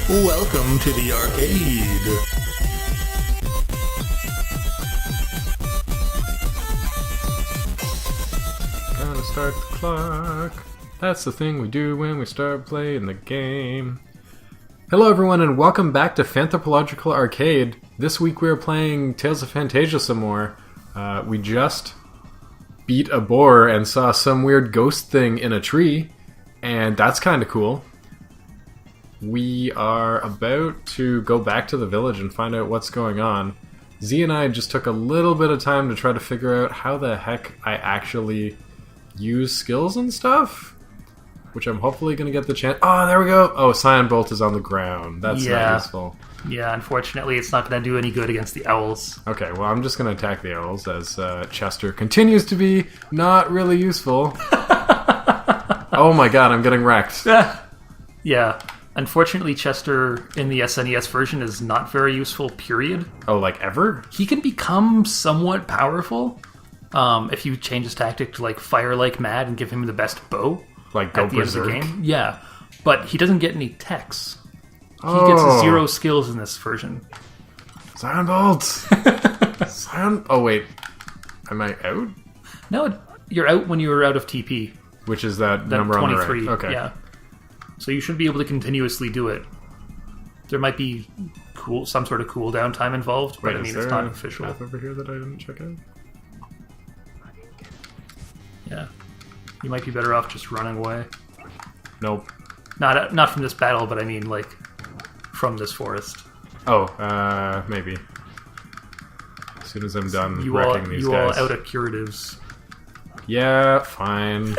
Welcome to the arcade. Gotta start the clock. That's the thing we do when we start playing the game. Hello everyone and welcome back to Fanthropological Arcade. This week we are playing Tales of Phantasia some more. We just beat a boar and saw some weird ghost thing in a tree, and that's kind of cool. We are about to go back to the village and find out what's going on. Z and I just took a little bit of time to try to figure out how the heck I actually use skills and stuff, which I'm hopefully going to get the chance. Oh, there we go. Oh, Cyan Bolt is on the ground. That's not useful. Yeah, unfortunately, it's not going to do any good against the owls. Okay, well, I'm just going to attack the owls as Chester continues to be not really useful. Oh my god, I'm getting wrecked. Yeah. Unfortunately, Chester in the SNES version is not very useful, period. Oh, like ever? He can become somewhat powerful if you change his tactic to like fire like mad and give him the best bow. Like go at the berserk? end of the game. Yeah, but he doesn't get any techs. He gets 0 skills in this version. Cyan Bolt! Cyan... Oh, wait. Am I out? No, you're out when you were out of TP. Which is that number 23, on the right? Okay. Yeah. So you should be able to continuously do it. There might be some sort of cooldown time involved, but Wait, I mean, it's not official. Path over here that I didn't check out? Yeah. You might be better off just running away. Nope. Not from this battle, but I mean, like, from this forest. Oh, maybe. As soon as I'm done wrecking these guys. You all out of curatives. Yeah, fine.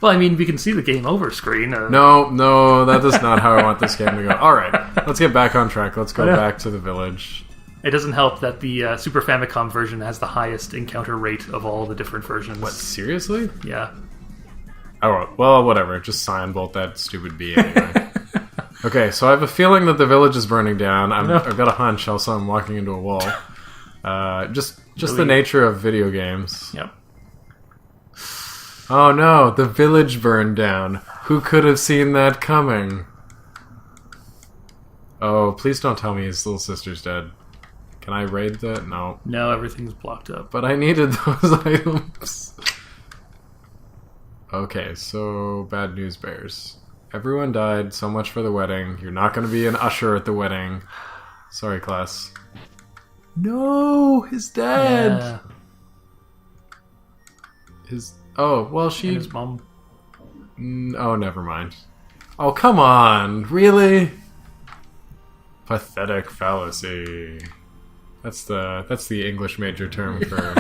Well, I mean, we can see the game over screen. No, that is not how I want this game to go. Alright, let's get back on track. Let's go back to the village. It doesn't help that the Super Famicom version has the highest encounter rate of all the different versions. What, seriously? Yeah. Oh, well, whatever. Just Cyan Bolt that stupid bee anyway. Okay, so I have a feeling that the village is burning down. I've got a hunch, also I'm walking into a wall. Just really? The nature of video games. Yep. Oh no, the village burned down. Who could have seen that coming? Oh, please don't tell me his little sister's dead. Can I raid that? No. No, everything's blocked up. But I needed those items. Okay, so bad news bears. Everyone died, so much for the wedding. You're not going to be an usher at the wedding. Sorry, class. No, his dad. Yeah. Oh, well, she... And his mom. Oh, never mind. Oh, come on. Really? Pathetic fallacy. That's the English major term for...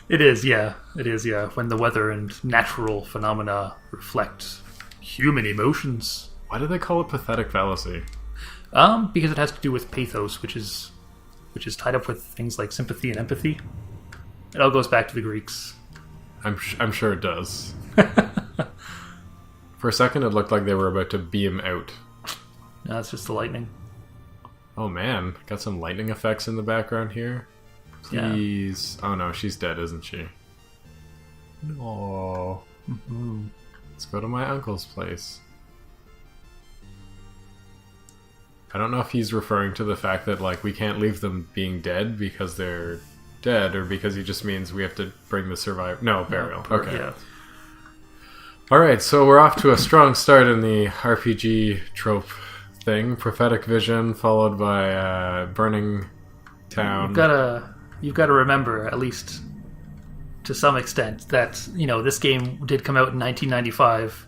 It is, yeah. When the weather and natural phenomena reflect human emotions. Why do they call it pathetic fallacy? Because it has to do with pathos, which is tied up with things like sympathy and empathy. It all goes back to the Greeks. I'm sure it does. For a second, it looked like they were about to beam out. No, it's just the lightning. Oh man, got some lightning effects in the background here. Please. Yeah. Oh no, she's dead, isn't she? No. Mm-hmm. Let's go to my uncle's place. I don't know if he's referring to the fact that like we can't leave them being dead because they're dead, or because he just means we have to bring the survivor. No, burial. Okay. Yeah. Alright, so we're off to a strong start in the RPG trope thing. Prophetic vision, followed by burning town. You've got to remember, at least to some extent, that, you know, this game did come out in 1995,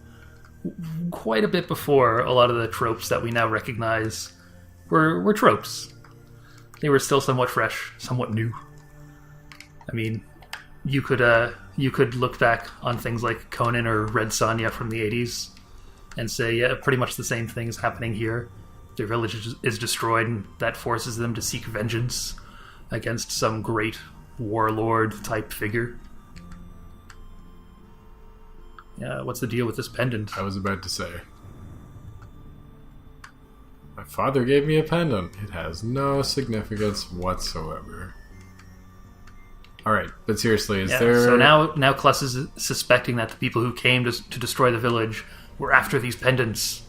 quite a bit before a lot of the tropes that we now recognize were tropes. They were still somewhat fresh, somewhat new. I mean, you could look back on things like Conan or Red Sonja from the 80s and say, yeah, pretty much the same thing is happening here. Their village is destroyed, and that forces them to seek vengeance against some great warlord-type figure. Yeah, what's the deal with this pendant? I was about to say. My father gave me a pendant. It has no significance whatsoever. Alright, but seriously, is there... So now Kless is suspecting that the people who came to destroy the village were after these pendants.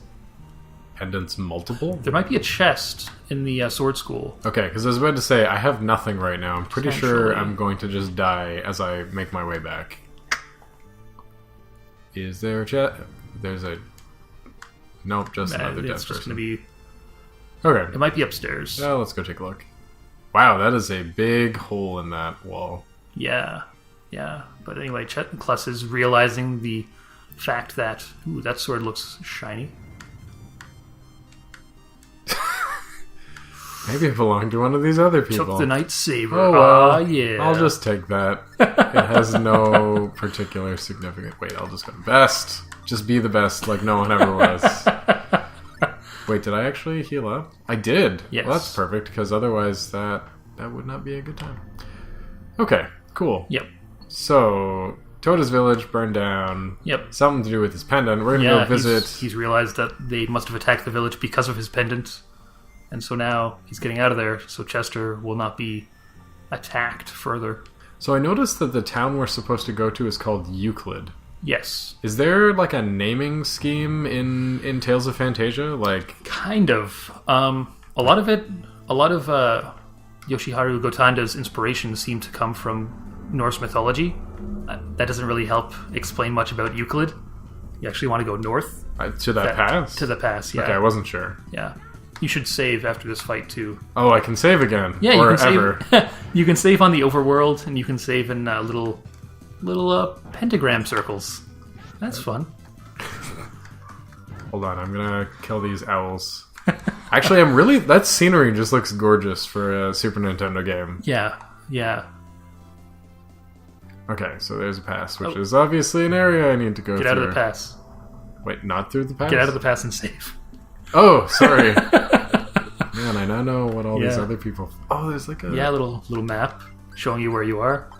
pendants multiple? There might be a chest in the sword school. Okay, because I was about to say, I have nothing right now. I'm pretty sure Potentially. I'm going to just die as I make my way back. Is there a chest? There's a... Nope, just another dead It's just person. going to be... Okay. It might be upstairs. Let's go take a look. Wow, that is a big hole in that wall. Yeah. But anyway, Kless is realizing the fact that... Ooh, that sword looks shiny. Maybe it belonged to one of these other people. Took the Night Saber. Oh, well. Yeah. I'll just take that. It has no particular significance. Wait, I'll just go best. Just be the best like no one ever was. Wait, did I actually heal up? I did. Yes. Well, that's perfect, because otherwise that would not be a good time. Okay, cool. Yep. So, Toda's village burned down. Yep. Something to do with his pendant. We're going to go visit... He's realized that they must have attacked the village because of his pendant. And so now he's getting out of there, so Chester will not be attacked further. So I noticed that the town we're supposed to go to is called Euclid. Yes. Is there like a naming scheme in Tales of Phantasia? Like, kind of. A lot of Yoshiharu Gotanda's inspirations seem to come from Norse mythology. That doesn't really help explain much about Euclid. You actually want to go north. to that pass? To the pass, yeah. Okay, I wasn't sure. Yeah. You should save after this fight, too. Oh, I can save again. Yeah, or you can ever. save. You can save on the overworld, and you can save in little pentagram circles. That's fun. Hold on, I'm gonna kill these owls. Actually, that scenery just looks gorgeous for a Super Nintendo game. Yeah. Okay, so there's a pass, which is obviously an area I need to go through. Get out of the pass. Wait, not through the pass? Get out of the pass and save. Oh, sorry. Man, I now know what all these Yeah. other people... Oh, there's like a... Yeah, little map showing you where you are.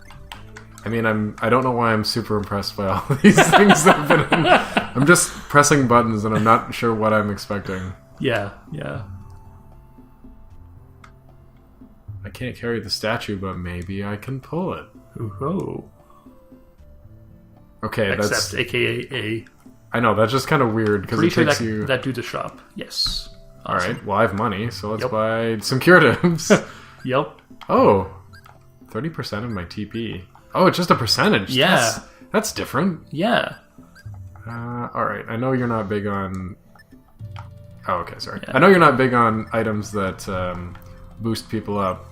I mean, I don't know why I'm super impressed by all of these things that have been... I'm just pressing buttons and I'm not sure what I'm expecting. Yeah. I can't carry the statue, but maybe I can pull it. Ooh. Okay, Except, that's... aka A. I know, that's just kind of weird, because it Pretty sure takes that, you... that do the shop. Yes. Awesome. Alright, well, I have money, so let's Yep. buy some curatives. Yep. Oh, 30% of my TP. Oh, it's just a percentage. Yeah. That's different. Yeah. Alright, I know you're not big on... Oh, okay, sorry. Yeah. I know you're not big on items that boost people up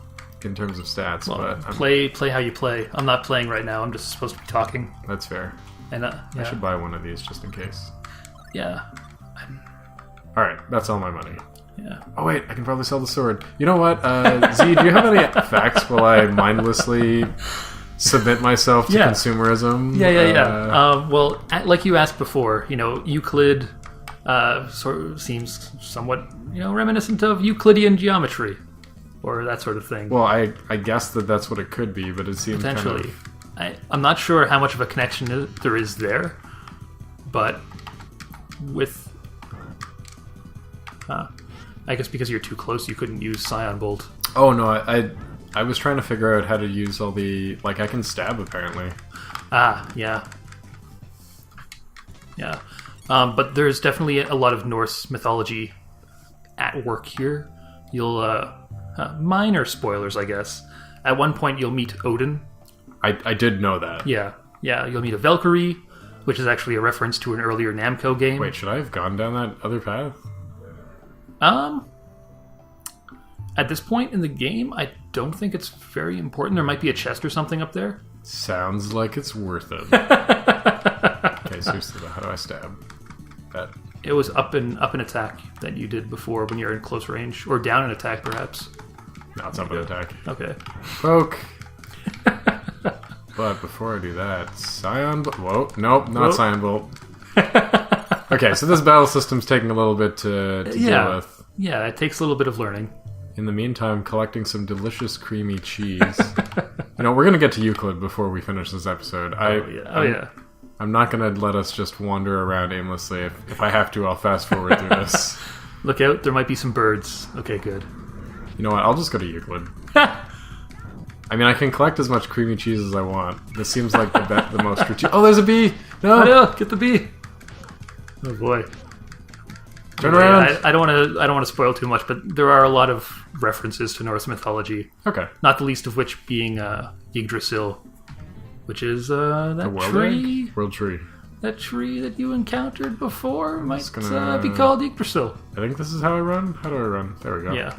in terms of stats, Well, but play how you play. I'm not playing right now. I'm just supposed to be talking. that's fair. And I should buy one of these just in case. Yeah. Alright, that's all my money. Yeah. Oh wait, I can probably sell the sword. You know what, Z, do you have any facts while I mindlessly submit myself to Yeah. consumerism? Yeah. Well, like you asked before, Euclid sort of seems somewhat, reminiscent of Euclidean geometry, or that sort of thing. Well, I guess that's what it could be, but it seems Potentially. kind of... I'm not sure how much of a connection there is there, but with... I guess because you're too close, you couldn't use Scion Bolt. Oh, no, I was trying to figure out how to use all the... Like, I can stab, apparently. Yeah. But there's definitely a lot of Norse mythology at work here. You'll... minor spoilers, I guess. At one point, you'll meet Odin. I did know that. Yeah, you'll meet a Valkyrie, which is actually a reference to an earlier Namco game. Wait, should I have gone down that other path? At this point in the game, I don't think it's very important. There might be a chest or something up there. Sounds like it's worth it. Okay, seriously, though, how do I stab? That. It was up and attack that you did before when you're in close range, or down and attack, perhaps. No, it's up an attack. Okay. Poke. But before I do that, Scion Bolt. Whoa, nope, not Scion Bolt. Okay, so this battle system's taking a little bit to deal with. Yeah, it takes a little bit of learning. In the meantime, collecting some delicious creamy cheese. We're going to get to Euclid before we finish this episode. I'm not going to let us just wander around aimlessly. If I have to, I'll fast forward through this. Look out, there might be some birds. Okay, good. You know what? I'll just go to Euclid. I mean, I can collect as much creamy cheese as I want. This seems like the most strategic... Oh, there's a bee! No! Oh, no! Get the bee! Oh, boy. Turn around. I don't want to spoil too much, but there are a lot of references to Norse mythology. Okay. Not the least of which being Yggdrasil, which is that tree. World tree. That tree that you encountered before might gonna... be called Yggdrasil. I think this is how I run. How do I run? There we go. Yeah.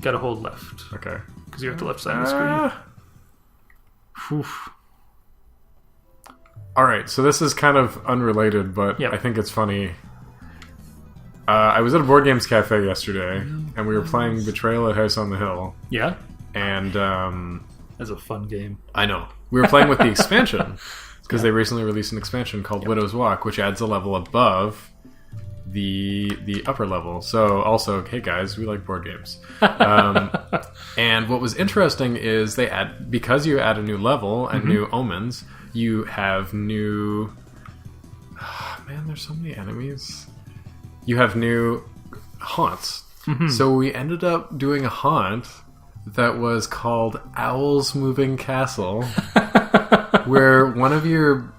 Gotta hold left. Okay. Because you're at the left side of the screen. Oof. Alright, so this is kind of unrelated, but I think it's funny. I was at a board games cafe yesterday, and we were playing Betrayal at House on the Hill. Yeah? And, That's a fun game. I know. We were playing with the expansion, because they recently released an expansion called Widow's Walk, which adds a level above the upper level. So, also, hey guys, we like board games. And what was interesting is because you add a new level and new omens, you have new... man, there's so many enemies. You have new haunts. So we ended up doing a haunt that was called Owl's Moving Castle, where one of your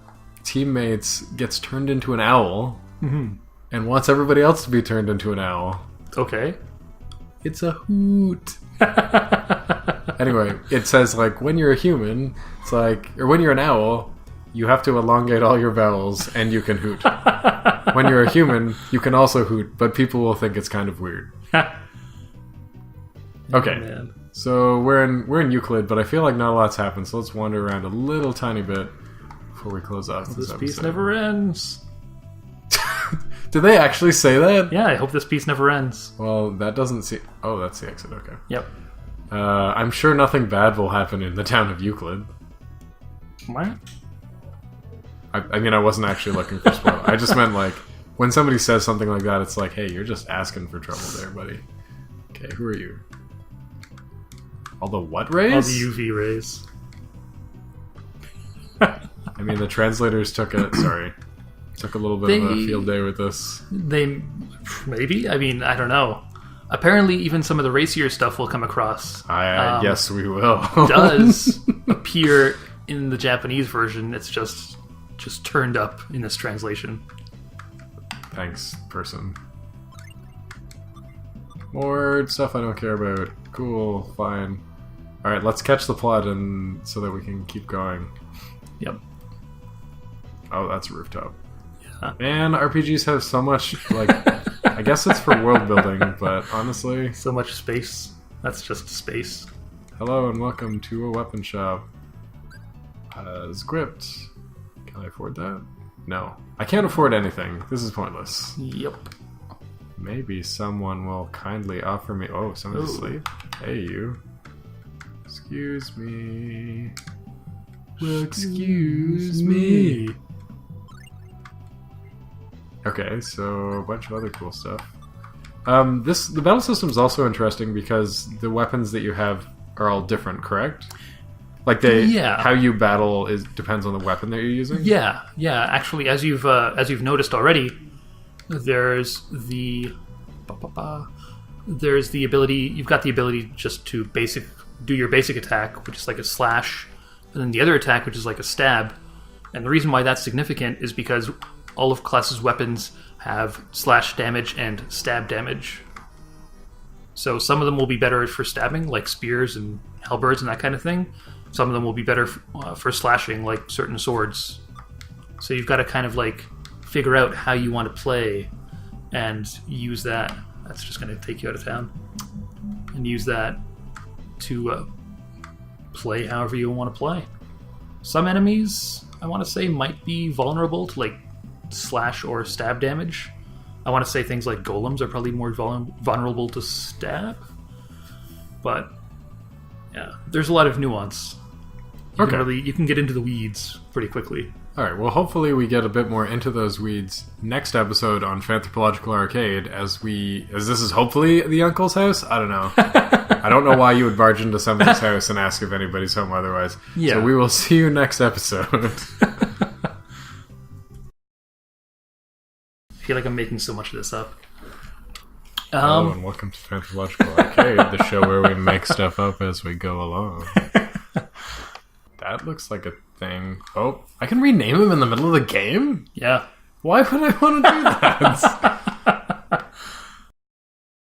teammates gets turned into an owl and wants everybody else to be turned into an owl. Okay. It's a hoot. Anyway, it says, like, when you're a human, it's like, or when you're an owl, you have to elongate all your vowels and you can hoot. When you're a human, you can also hoot, but people will think it's kind of weird. Okay, Man. so we're in Euclid, but I feel like not a lot's happened, so let's wander around a little tiny bit before we close off this This piece episode. never ends. Did they actually say that? Yeah, I hope this piece never ends. Well, that doesn't see... Oh, that's the exit, okay. Yep. I'm sure nothing bad will happen in the town of Euclid. What? I mean, I wasn't actually looking for spoil. I just meant, like, when somebody says something like that, it's like, hey, you're just asking for trouble there, buddy. Okay, who are you? All the what rays? All the UV rays. I mean, the translators took a little bit of a field day with this. They... Maybe? I mean, I don't know. Apparently, even some of the racier stuff will come across. Yes, we will. Does appear in the Japanese version. It's just turned up in this translation. Thanks, person. More stuff I don't care about. Cool, fine. Alright, let's catch the plot and so that we can keep going. Yep. Oh, that's a rooftop. Yeah. Man, RPGs have so much, like... I guess it's for world building, but honestly... So much space. That's just space. Hello and welcome to a weapon shop. Script. Can I afford that? No. I can't afford anything. This is pointless. Yep. Maybe someone will kindly offer me... Oh, someone's Ooh. asleep. Hey, you. Excuse me. Well, excuse me. Okay, so a bunch of other cool stuff. The battle system is also interesting because the weapons that you have are all different, correct? Like how you battle depends on the weapon that you're using. Yeah. Actually, as you've noticed already, there's the ability. You've got the ability just to do your basic attack, which is like a slash, and then the other attack, which is like a stab. And the reason why that's significant is because all of class's weapons have slash damage and stab damage. So some of them will be better for stabbing, like spears and halberds and that kind of thing. Some of them will be better for slashing, like certain swords. So you've got to kind of like figure out how you want to play and use that. That's just going to take you out of town. And use that to play however you want to play. Some enemies, I want to say, might be vulnerable to like slash or stab damage. I want to say things like golems are probably more vulnerable to stab. But yeah, there's a lot of nuance. You can get into the weeds pretty quickly. Alright, well hopefully we get a bit more into those weeds next episode on Fanthropological Arcade as this is hopefully the uncle's house? I don't know. I don't know why you would barge into somebody's house and ask if anybody's home otherwise. Yeah. So we will see you next episode. I feel like I'm making so much of this up. Hello and welcome to Fanthropological Arcade, the show where we make stuff up as we go along. That looks like a thing. Oh, I can rename him in the middle of the game? Yeah. Why would I want to do that?